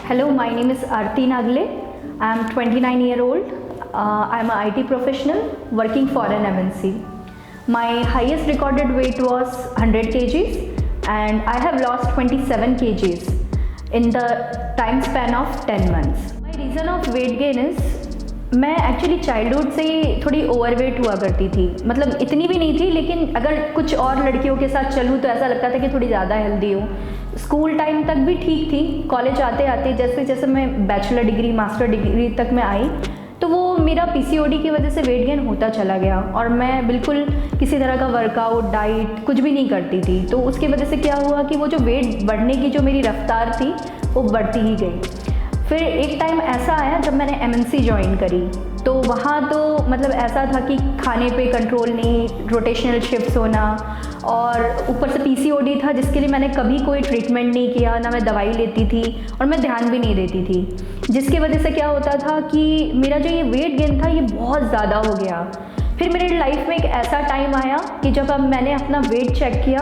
Hello, my name is Aarti Nagle. I am 29-year-old. I am an IT professional working for an MNC. My highest recorded weight was 100 kgs and I have lost 27 kgs in the time span of 10 months. My reason of weight gain is मैं actually childhood से ही थोड़ी overweight हुआ करती थी, मतलब इतनी भी नहीं थी, लेकिन अगर कुछ और लड़कियों के साथ चलूँ तो ऐसा लगता था कि थोड़ी ज़्यादा हेल्दी हूँ। स्कूल टाइम तक भी ठीक थी, कॉलेज आते आते जैसे जैसे मैं बैचलर डिग्री मास्टर डिग्री तक मैं आई तो वो मेरा पीसीओडी की वजह से वेट गेन होता चला गया और मैं बिल्कुल किसी तरह का वर्कआउट डाइट कुछ भी नहीं करती थी। तो उसकी वजह से क्या हुआ कि वो जो वेट बढ़ने की जो मेरी रफ्तार थी वो बढ़ती ही गई। फिर एक टाइम ऐसा आया जब मैंने एमएनसी ज्वाइन करी तो वहाँ तो मतलब ऐसा था कि खाने पे कंट्रोल नहीं, रोटेशनल शिफ्ट्स होना और ऊपर से पीसीओडी था जिसके लिए मैंने कभी कोई ट्रीटमेंट नहीं किया, ना मैं दवाई लेती थी और मैं ध्यान भी नहीं देती थी, जिसकी वजह से क्या होता था कि मेरा जो ये वेट गेन था ये बहुत ज़्यादा हो गया। फिर मेरे लाइफ में एक ऐसा टाइम आया कि जब अब मैंने अपना वेट चेक किया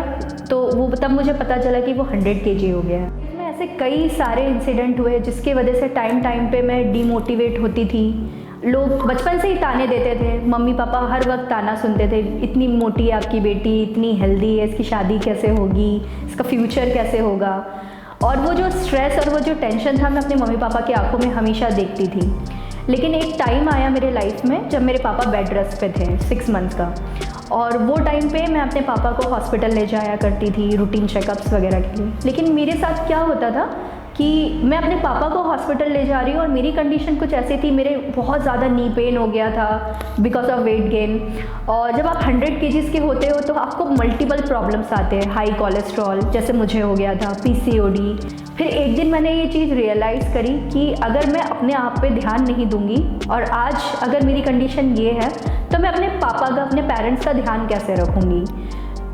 तो वो तब मुझे पता चला कि वो 100 kg हो गया है। इसमें ऐसे कई सारे इंसिडेंट हुए जिसके वजह से टाइम पे मैं डीमोटिवेट होती थी। लोग बचपन से ही ताने देते थे, मम्मी पापा हर वक्त ताना सुनते थे, इतनी मोटी है आपकी बेटी, इतनी हेल्दी है, इसकी शादी कैसे होगी, इसका फ्यूचर कैसे होगा। और वो जो स्ट्रेस और वो जो टेंशन था मैं अपने मम्मी पापा की आंखों में हमेशा देखती थी। लेकिन एक टाइम आया मेरे लाइफ में जब मेरे पापा बेड रेस्ट पे थे 6 मंथ्स का, और वो टाइम पे मैं अपने पापा को हॉस्पिटल ले जाया करती थी रूटीन चेकअप्स वगैरह के लिए। लेकिन मेरे साथ क्या होता था कि मैं अपने पापा को हॉस्पिटल ले जा रही हूँ और मेरी कंडीशन कुछ ऐसी थी, मेरे बहुत ज़्यादा नी पेन हो गया था बिकॉज ऑफ वेट गेन। और जब आप 100 kgs के होते हो तो आपको मल्टीपल प्रॉब्लम्स आते हैं, हाई कोलेस्ट्रॉल जैसे मुझे हो गया था, पीसीओडी। फिर एक दिन मैंने ये चीज़ रियलाइज़ करी कि अगर मैं अपने आप पे ध्यान नहीं दूंगी और आज अगर मेरी कंडीशन ये है तो मैं अपने पापा का, अपने पेरेंट्स का ध्यान कैसे रखूँगी।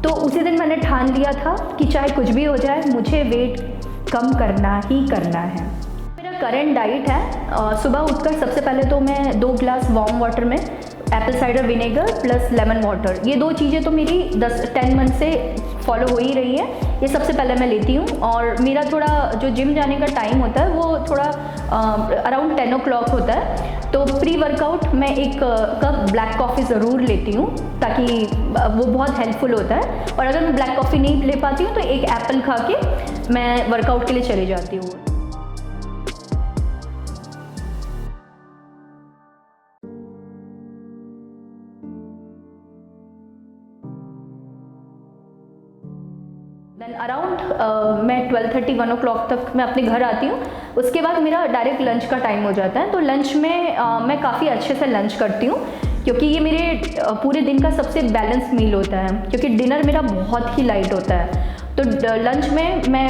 तो उसी दिन मैंने ठान लिया था कि चाहे कुछ भी हो जाए मुझे वेट कम करना ही करना है। मेरा करंट डाइट है, सुबह उठकर सबसे पहले तो मैं 2 ग्लास वार्म वाटर में Apple cider vinegar plus lemon water, ये 2 चीज़ें तो मेरी 10 मंथ से फॉलो हो ही रही है, ये सबसे पहले मैं लेती हूँ। और मेरा थोड़ा जो जिम जाने का टाइम होता है वो थोड़ा अराउंड 10 o'clock होता है, तो प्री वर्कआउट मैं 1 कप ब्लैक कॉफ़ी ज़रूर लेती हूँ ताकि वो बहुत हेल्पफुल होता है। और अगर मैं ब्लैक कॉफ़ी नहीं ले पाती हूँ तो 1 एप्पल खा के मैं वर्कआउट के लिए चली जाती हूँ। देन अराउंड मैं 12:30-1 o'clock तक मैं अपने घर आती हूँ। उसके बाद मेरा डायरेक्ट लंच का टाइम हो जाता है, तो लंच में मैं काफ़ी अच्छे से लंच करती हूँ क्योंकि ये मेरे पूरे दिन का सबसे बैलेंस मील होता है, क्योंकि डिनर मेरा बहुत ही लाइट होता है। तो लंच में मैं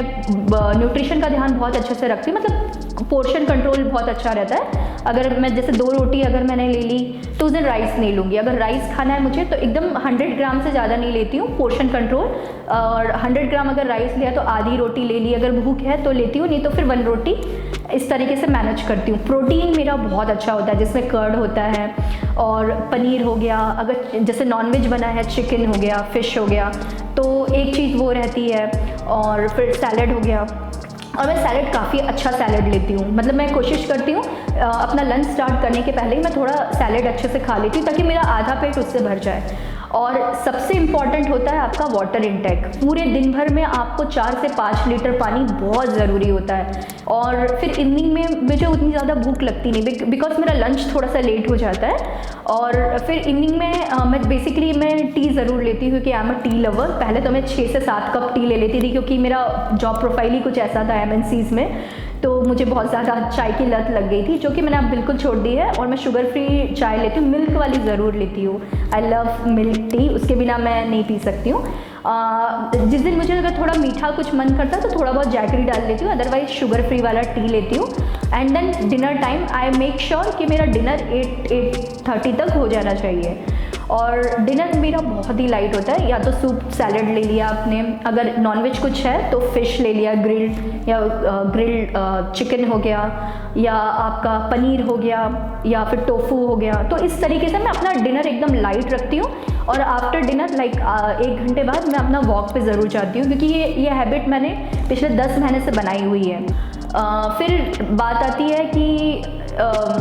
न्यूट्रिशन का ध्यान बहुत अच्छे से रखती हूँ, मतलब पोर्शन कंट्रोल बहुत अच्छा रहता है। अगर मैं जैसे 2 रोटी अगर मैंने ले ली तो उस दिन राइस नहीं लूँगी, अगर राइस खाना है मुझे तो एकदम 100 ग्राम से ज़्यादा नहीं लेती हूँ, पोर्शन कंट्रोल। और 100 ग्राम अगर राइस लिया तो आधी रोटी ले ली, अगर भूख है तो लेती हूँ, नहीं तो फिर 1 रोटी, इस तरीके से मैनेज करती हूँ। प्रोटीन मेरा बहुत अच्छा होता है जिसमें कर्ड होता है और पनीर हो गया, अगर जैसे नॉनवेज बना है चिकन हो गया, फिश हो गया, तो एक चीज़ वो रहती है। और फिर सैलड हो गया, और मैं सैलड काफ़ी अच्छा सैलड लेती हूँ, मतलब मैं कोशिश करती हूँ अपना लंच स्टार्ट करने के पहले ही मैं थोड़ा सैलड अच्छे से खा लेती हूँ ताकि मेरा आधा पेट उससे भर जाए। और सबसे इम्पॉर्टेंट होता है आपका वाटर इंटेक। पूरे दिन भर में आपको 4 से 5 लीटर पानी बहुत ज़रूरी होता है। और फिर इवनिंग में मुझे उतनी ज़्यादा भूख लगती नहीं बिकॉज मेरा लंच थोड़ा सा लेट हो जाता है। और फिर इवनिंग में मैं बेसिकली टी ज़रूर लेती हूँ क्योंकि I am a tea lover. पहले तो मैं 6 से 7 कप टी ले लेती थी क्योंकि मेरा जॉब प्रोफाइल ही कुछ ऐसा था एमएनसीज़ में, तो मुझे बहुत ज़्यादा चाय की लत लग गई थी, जो कि मैंने अब बिल्कुल छोड़ दी है। और मैं शुगर फ्री चाय लेती हूँ, मिल्क वाली ज़रूर लेती हूँ। आई लव मिल्क टी, उसके बिना मैं नहीं पी सकती हूँ। जिस दिन मुझे अगर थोड़ा मीठा कुछ मन करता है तो थोड़ा बहुत जैगरी डाल लेती हूँ, अदरवाइज शुगर फ्री वाला टी लेती हूँ। And then dinner time I make sure कि मेरा डिनर 8-8:30 तक हो जाना चाहिए। और डिनर मेरा बहुत ही लाइट होता है, या तो सूप सैलड ले लिया आपने, अगर नॉनवेज कुछ है तो फ़िश ले लिया ग्रिल्ड, या ग्रिल्ड चिकन हो गया, या आपका पनीर हो गया, या फिर टोफू हो गया। तो इस तरीके से मैं अपना डिनर एकदम लाइट रखती हूँ। और आफ्टर डिनर 1 घंटे बाद मैं अपना वॉक पे ज़रूर जाती हूँ, क्योंकि ये हैबिट मैंने पिछले 10 महीने से बनाई हुई है। फिर बात आती है कि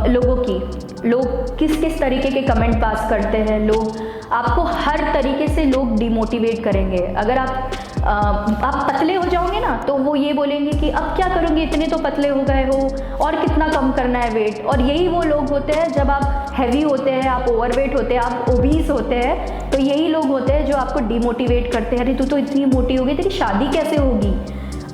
लोगों की, लोग किस किस तरीके के कमेंट पास करते हैं। लोग आपको हर तरीके से लोग डिमोटिवेट करेंगे। अगर आप पतले हो जाओगे ना तो वो ये बोलेंगे कि अब क्या करोगे, इतने तो पतले हो गए हो और कितना कम करना है वेट। और यही वो लोग होते हैं जब आप हैवी होते हैं, आप ओवरवेट होते हैं, आप ओबीस होते हैं, तो यही लोग होते हैं जो आपको डिमोटिवेट करते हैं। अरे तू तो इतनी मोटी हो गई, तेरी शादी कैसे होगी।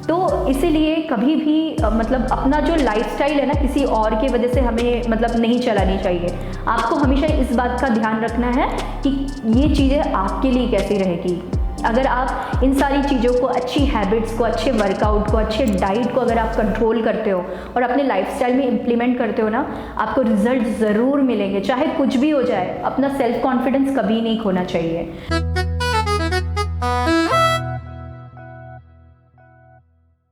तो इसीलिए कभी भी मतलब अपना जो लाइफस्टाइल है ना किसी और की वजह से हमें मतलब नहीं चलानी चाहिए। आपको हमेशा इस बात का ध्यान रखना है कि ये चीज़ें आपके लिए कैसी रहेगी। अगर आप इन सारी चीज़ों को, अच्छी हैबिट्स को, अच्छे वर्कआउट को, अच्छे डाइट को अगर आप कंट्रोल करते हो और अपने लाइफस्टाइल में इम्प्लीमेंट करते हो ना, आपको रिजल्ट ज़रूर मिलेंगे। चाहे कुछ भी हो जाए, अपना सेल्फ कॉन्फिडेंस कभी नहीं खोना चाहिए।